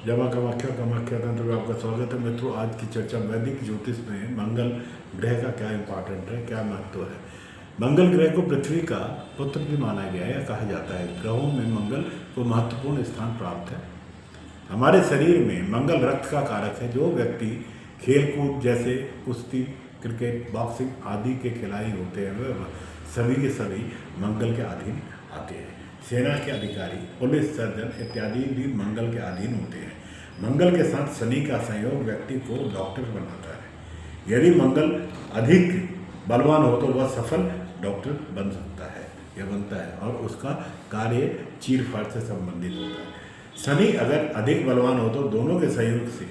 जमा कामाख्या कामाख्या तंत्र में आपका स्वागत है मित्रों। आज की चर्चा वैदिक ज्योतिष में मंगल ग्रह का क्या इंपॉर्टेंट है, क्या महत्व है। मंगल ग्रह को पृथ्वी का पुत्र भी माना गया है या कहा जाता है। ग्रहों में मंगल को महत्वपूर्ण स्थान प्राप्त है। हमारे शरीर में मंगल रक्त का कारक है। जो व्यक्ति खेलकूद जैसे कुश्ती, क्रिकेट, बॉक्सिंग आदि के खिलाड़ी होते हैं वह सभी के सभी मंगल के अधीन आते हैं। सेना के अधिकारी, पुलिस, सर्जन इत्यादि भी मंगल के अधीन होते हैं। मंगल के साथ शनि का संयोग व्यक्ति को डॉक्टर बनाता है। यदि मंगल अधिक बलवान हो तो वह सफल डॉक्टर बन सकता है या बनता है और उसका कार्य चीर-फाड़ से संबंधित होता है। शनि अगर अधिक बलवान हो तो दोनों के सहयोग से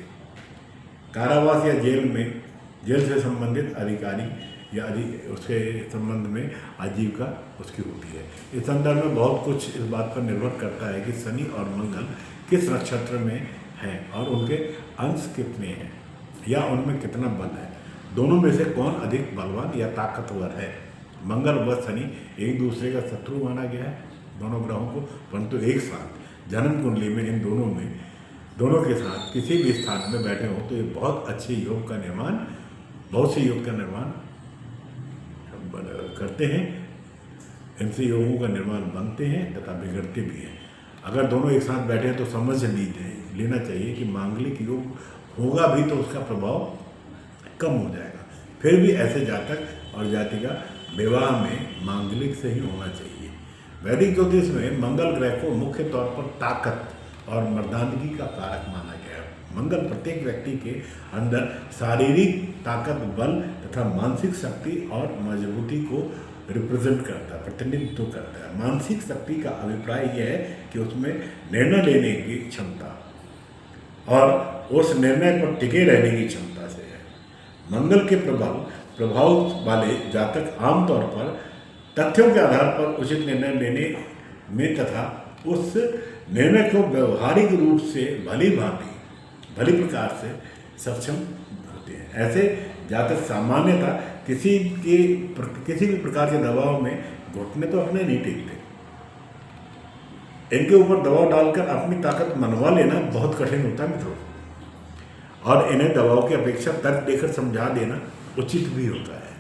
कारावास या जेल से संबंधित अधिकारी या उसके संबंध में आजीविका उसकी होती है। इस संदर्भ में बहुत कुछ इस बात पर निर्भर करता है कि शनि और मंगल किस नक्षत्र में हैं और उनके अंश कितने हैं या उनमें कितना बल है। दोनों में से कौन अधिक बलवान या ताकतवर है। मंगल व शनि एक दूसरे का शत्रु माना गया है दोनों ग्रहों को, परंतु एक साथ जन्म कुंडली में इन दोनों के साथ किसी भी स्थान में बैठे हों तो ये बहुत अच्छे योग का निर्माण, बहुत से योग का निर्माण करते हैं। इनसे योगों का निर्माण बनते हैं तथा बिगड़ते भी हैं। अगर दोनों एक साथ बैठे हैं तो समझ लेना चाहिए कि मांगलिक योग होगा भी तो उसका प्रभाव कम हो जाएगा। फिर भी ऐसे जातक और जातिका विवाह में मांगलिक से ही होना चाहिए। वैदिक ज्योतिष में मंगल ग्रह को मुख्य तौर पर ताकत और मर्दानगी का कारक माना गया है। मंगल प्रत्येक व्यक्ति के अंदर शारीरिक ताकत, बल तथा मानसिक शक्ति और मजबूती को रिप्रेजेंट करता है, प्रतिनिधित्व करता है। मानसिक शक्ति का अभिप्राय यह है कि उसमें निर्णय लेने की क्षमता और उस निर्णय पर टिके रहने की क्षमता से है। मंगल के प्रभाव वाले जातक आमतौर पर तथ्यों के आधार पर उचित निर्णय लेने में तथा उस निर्णय को व्यवहारिक रूप से भली प्रकार से सक्षम होते हैं। ऐसे जातक सामान्यतः किसी भी प्रकार के दबाव में घुटने तो अपने नहीं टेकते। इनके ऊपर दबाव डालकर अपनी ताकत मनवा लेना बहुत कठिन होता है मित्रों, और इन्हें दबाव की अपेक्षा तर्क देकर समझा देना उचित भी होता है।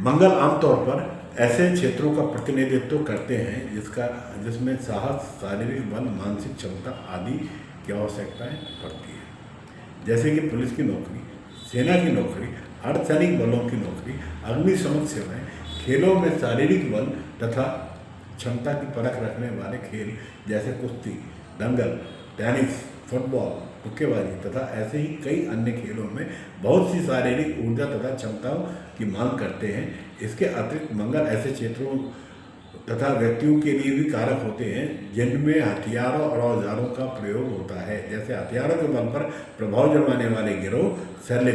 मंगल आमतौर पर ऐसे क्षेत्रों का प्रतिनिधित्व करते हैं जिसमें साहस, शारीरिक बल, मानसिक क्षमता आदि की आवश्यकताएं पड़ती है, जैसे कि पुलिस की नौकरी, सेना की नौकरी, अर्धसैनिक बलों की नौकरी, अग्निशमन सेवाएं, खेलों में शारीरिक बल तथा क्षमता की परख रखने वाले खेल जैसे कुश्ती, दंगल, टेनिस, फुटबॉल, मुक्केबाजी तथा ऐसे ही कई अन्य खेलों में बहुत सी शारीरिक ऊर्जा तथा क्षमताओं की मांग करते हैं। इसके अतिरिक्त मंगल ऐसे क्षेत्रों तथा व्यक्तियों के लिए भी कारक होते हैं जिनमें हथियारों और औजारों का प्रयोग होता है, जैसे हथियारों के बल पर प्रभाव जमाने वाले गिरोह, शल्य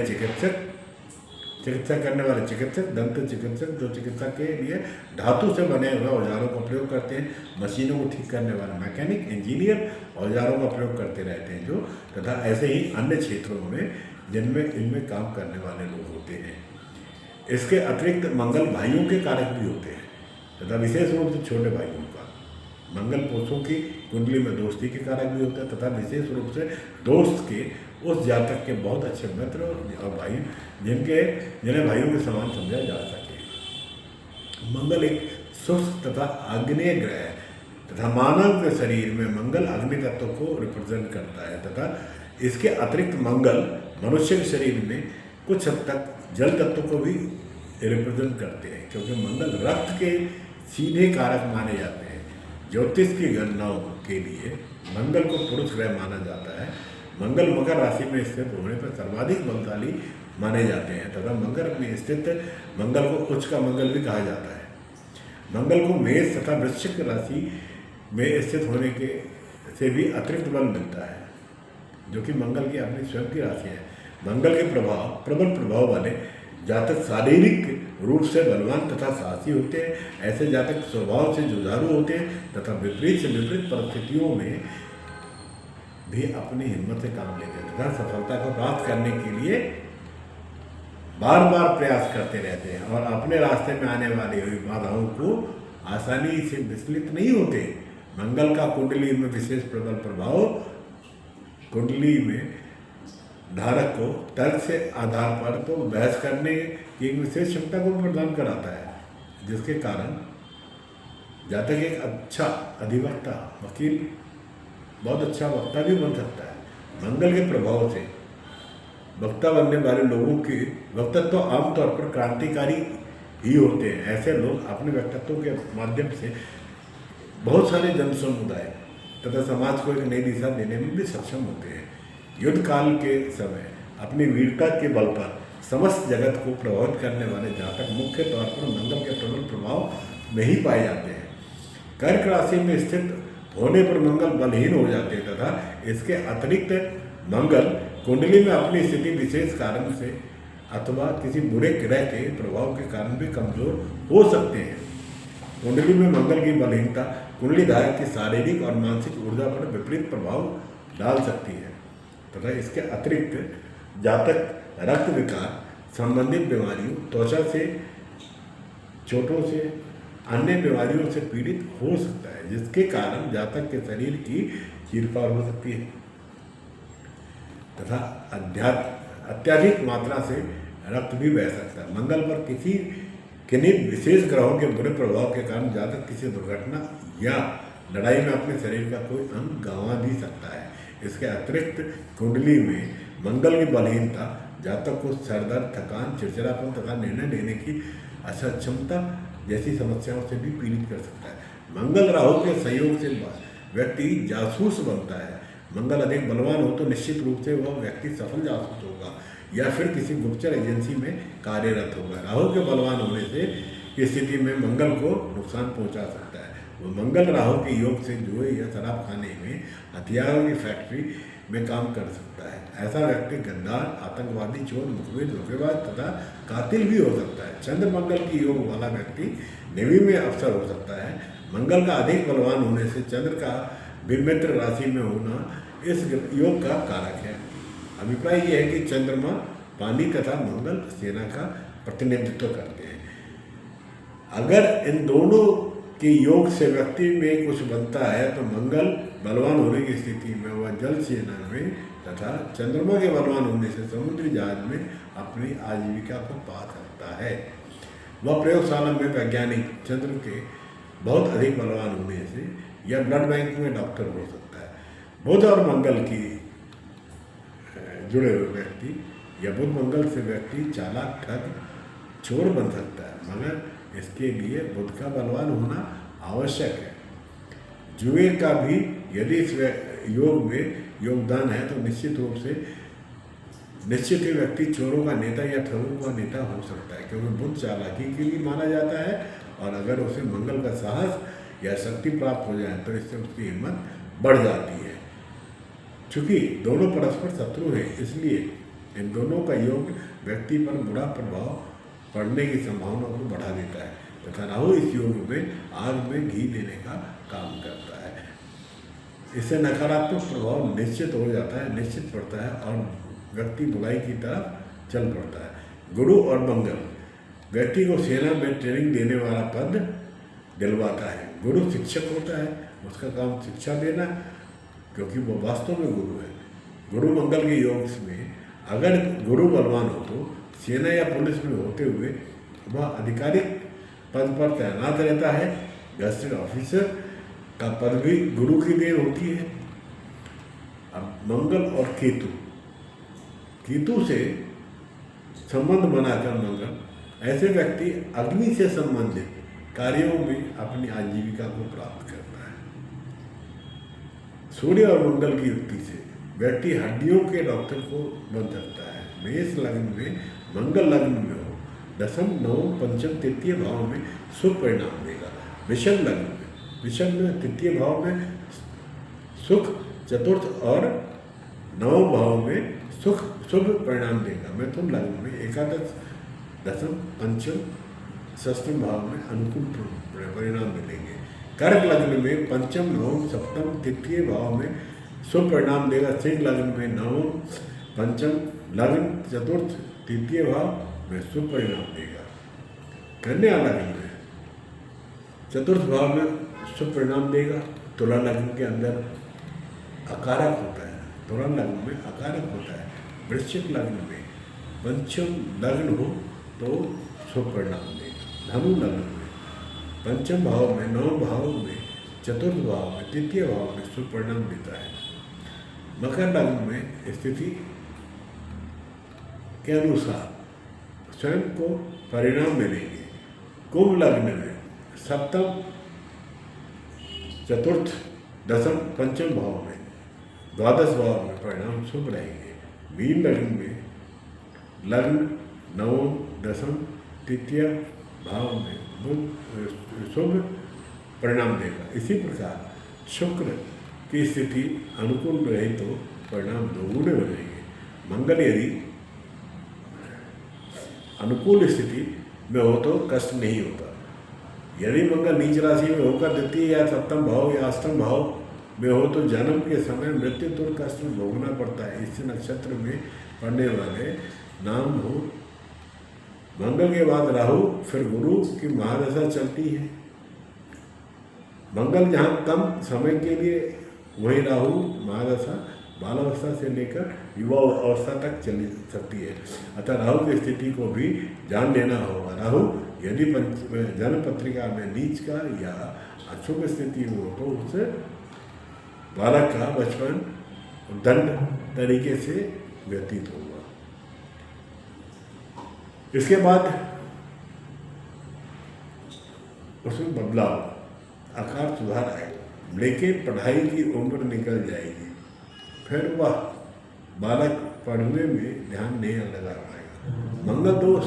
चिकित्सा करने वाले चिकित्सक, दंत चिकित्सक जो चिकित्सा के लिए धातु से बने हुए औजारों का प्रयोग करते हैं, मशीनों को ठीक करने वाले मैकेनिक, इंजीनियर औजारों का प्रयोग करते रहते हैं जो, तथा ऐसे ही अन्य क्षेत्रों में जिनमें इनमें काम करने वाले लोग होते हैं। इसके अतिरिक्त मंगल भाइयों के कारक भी होते हैं तथा विशेष रूप से छोटे भाइयों का। मंगल पुरुषों की कुंडली में दोस्ती के कारक भी होते हैं तथा विशेष रूप से दोस्त के उस जातक के बहुत अच्छे मित्र और भाई जिन्हें भाइयों के समान समझा जा सके। मंगल एक शुष्क तथा आग्नेय ग्रह है तथा मानव के शरीर में मंगल अग्नि तत्व को रिप्रेजेंट करता है तथा इसके अतिरिक्त मंगल मनुष्य के शरीर में कुछ हद तक जल तत्व को भी रिप्रेजेंट करते हैं, क्योंकि मंगल रक्त के सीधे कारक माने जाते हैं। ज्योतिष की गणनाओं के लिए मंगल को पुरुष ग्रह माना जाता है। मंगल मकर राशि में स्थित होने पर सर्वाधिक बलशाली माने जाते हैं तथा मकर में स्थित मंगल को उच्च का मंगल भी कहा जाता है। मंगल को मेष तथा वृश्चिक राशि में स्थित होने के से भी अतिरिक्त बल मिलता है, जो कि मंगल की अपनी स्वयं की राशि है। मंगल के प्रबल प्रभाव वाले जातक शारीरिक रूप से बलवान तथा साहसी होते हैं। ऐसे जातक स्वभाव से जुझारू होते हैं तथा विपरीत से विपरीत परिस्थितियों में भी अपनी हिम्मत से काम लेते हैं तथा सफलता को प्राप्त करने के लिए बार बार प्रयास करते रहते हैं और अपने रास्ते में आने वाली हुई बाधाओं को आसानी से विचलित नहीं होते मंगल का कुंडली में विशेष प्रबल प्रभाव कुंडली में धारक को तर्क से आधार पर तो बहस करने की एक विशेष क्षमता को प्रदान कराता है, जिसके कारण जातक एक अच्छा अधिवक्ता, वकील, बहुत अच्छा वक्ता भी बन सकता है। मंगल के प्रभाव से वक्ता बनने वाले लोगों के वक्तत्व तो आमतौर पर क्रांतिकारी ही होते हैं। ऐसे लोग अपने व्यक्तित्व के माध्यम से बहुत सारे जन समुदाय तथा समाज को एक नई दिशा देने में भी सक्षम होते हैं। युद्ध काल के समय अपनी वीरता के बल पर समस्त जगत को प्रभावित करने वाले जातक मुख्य तौर पर मंगल के प्रबल प्रभाव में ही पाए जाते हैं। कर्क राशि में स्थित होने पर मंगल बलहीन हो जाते हैं तथा इसके अतिरिक्त मंगल कुंडली में अपनी स्थिति विशेष कारण से अथवा किसी बुरे ग्रह के प्रभाव के कारण भी कमजोर हो सकते हैं। कुंडली में मंगल की बलहीनता कुंडली धारक की शारीरिक और मानसिक ऊर्जा पर विपरीत प्रभाव डाल सकती है तथा इसके अतिरिक्त जातक रक्त विकार संबंधित बीमारियों, त्वचा से चोटों से, अन्य बीमारियों से पीड़ित हो सकता है, जिसके कारण जातक के शरीर की चीरफाड़ हो सकती है तथा अत्यधिक मात्रा से रक्त भी बह सकता है। मंगल पर किन्हीं विशेष ग्रहों के बुरे प्रभाव के कारण जातक किसी दुर्घटना या लड़ाई में अपने शरीर का कोई अंग गंवा भी सकता है। इसके अतिरिक्त कुंडली में मंगल की बलहीनता जातक को सरदर्द, थकान, चिड़चिड़ापन तथा निर्णय लेने की असक्षमता जैसी समस्याओं से भी पीड़ित कर सकता है। मंगल राहु के संयोग से व्यक्ति जासूस बनता है। मंगल अधिक बलवान हो तो निश्चित रूप से वह व्यक्ति सफल जासूस होगा या फिर किसी गुप्तचर एजेंसी में कार्यरत होगा। राहु के बलवान होने से की स्थिति में मंगल को नुकसान पहुंचा सकता है। वो मंगल राहु के योग से जुए या शराब खाने में, हथियारों की फैक्ट्री में काम कर सकता है। ऐसा व्यक्ति गद्दार, आतंकवादी, चोर, मुखबिर, धोखेबाज तथा कातिल भी हो सकता है। चंद्र मंगल की योग वाला व्यक्ति नेवी में अफसर हो सकता है। मंगल का अधिक बलवान होने से चंद्र का भी मित्र राशि में होना इस योग का कारक है। अभिप्राय यह है कि चंद्रमा पानी तथा मंगल सेना का प्रतिनिधित्व करते हैं। अगर इन दोनों के योग से व्यक्ति में कुछ बनता है तो मंगल बलवान होने की स्थिति में वह जल सेना में तथा चंद्रमा के बलवान होने से समुद्री जहाज में अपनी आजीविका को पा सकता है। वह प्रयोगशाला में वैज्ञानिक चंद्र के बहुत अधिक बलवान होने से या ब्लड बैंक में डॉक्टर हो सकता है। बुध और मंगल की जुड़े हुए व्यक्ति या बुध मंगल से व्यक्ति चालाक, ठग, चोर बन सकता है, मगर इसके लिए बुध का बलवान होना आवश्यक है। जुए का भी यदि इस योग में योगदान है तो निश्चित ही व्यक्ति चोरों का नेता या ठगों का नेता हो सकता है, क्योंकि बुध चालाकी के लिए माना जाता है और अगर उसे मंगल का साहस या शक्ति प्राप्त हो जाए तो इससे उसकी हिम्मत बढ़ जाती है। चूँकि दोनों परस्पर शत्रु हैं, इसलिए इन दोनों का योग व्यक्ति पर बुरा प्रभाव पड़ने की संभावना को बढ़ा देता है तथा राहु इस योग में आग में घी देने का काम करता है। इससे नकारात्मक प्रभाव निश्चित हो जाता है, निश्चित पड़ता है और व्यक्ति बुराई की तरफ चल पड़ता है। गुरु और मंगल व्यक्ति को सेना में ट्रेनिंग देने वाला पद दिलवाता है। गुरु शिक्षक होता है, उसका काम शिक्षा देना, क्योंकि वो वास्तव में गुरु है। गुरु मंगल के योग में अगर गुरु बलवान हो तो सेना या पुलिस में होते हुए वह आधिकारिक पद पर तैनात रहता है। गैजेटेड ऑफिसर का पद भी गुरु की देन होती है। अब मंगल और केतु से संबंध बनाकर मंगल ऐसे व्यक्ति अग्नि से संबंधित कार्यों में अपनी आजीविका को प्राप्त करता है। सूर्य और मंगल की युक्ति से व्यक्ति हड्डियों के डॉक्टर को बन सकता है। मेष लग्न में मंगल लग्न में हो, दशम, नवम, पंचम, तृतीय भाव में शुभ परिणाम देगा। वृषभ लग्न में तृतीय भाव में सुख, चतुर्थ और नवम भाव में शुभ परिणाम देगा। मिथुन लग्न में एकादश, दशम, पंचम, षष्ठम भाव में अनुकूल परिणाम मिलेंगे। कर्क लग्न में पंचम, नवम, सप्तम, तृतीय भाव में शुभ परिणाम देगा। सिंह लग्न में नवम, पंचम लग्न, चतुर्थ, तृतीय भाव में शुभ परिणाम देगा। कन्या लग्न में चतुर्थ भाव में शुभ परिणाम देगा तुला लग्न के अंदर अकारक होता है, तुला लग्न में अकारक होता है। वृश्चिक लग्न में पंचम लग्न हो तो शुभ परिणाम देगा। धनु लग्न में पंचम भाव में, नवम भाव में, चतुर्थ भाव में, तृतीय भाव में शुभ परिणाम देता है। मकर लग्न में स्थिति के अनुसार स्वयं को परिणाम मिलेंगे। कुंभ लग्न में सप्तम, चतुर्थ, दसम, पंचम भाव में, द्वादश भाव में परिणाम शुभ रहेंगे। मीन लग्न में लग्न नवम, दसम, तृतीय भाव में बुध शुभ परिणाम देगा। इसी प्रकार शुक्र की स्थिति अनुकूल रहे तो परिणाम दोगुने हो जाएंगे। मंगल यदि अनुकूल स्थिति में हो तो कष्ट नहीं होता। यदि मंगल नीच राशि में होकर द्वितीय या सप्तम भाव या अष्टम भाव में हो तो जन्म के समय मृत्यु तुर कष्ट भोगना पड़ता है। इस नक्षत्र में पढ़ने वाले नाम हो। मंगल के बाद राहु, फिर गुरु की महादशा चलती है। मंगल जहाँ कम समय के लिए, वही राहु महादशा बालावस्था से लेकर युवा अवस्था तक चल सकती है। अतः राहु की स्थिति को भी ध्यान देना होगा। राहु यदि जन्म पत्रिका में नीच का या अशुभ स्थिति में हो तो उस बालक का बचपन दंड तरीके से व्यतीत होगा। इसके बाद उसमें बदलाव, आकार सुधार आएगा, लेकिन पढ़ाई की उम्र निकल जाएगी। फिर वह बालक पढ़ने में ध्यान नहीं लगा पाएगा। मंगल दोष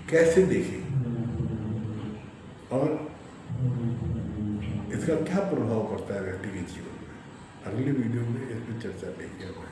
कैसे देखें और इसका क्या प्रभाव पड़ता है व्यक्ति के जीवन में, अगली वीडियो में इस पर चर्चा लेके आएंगे।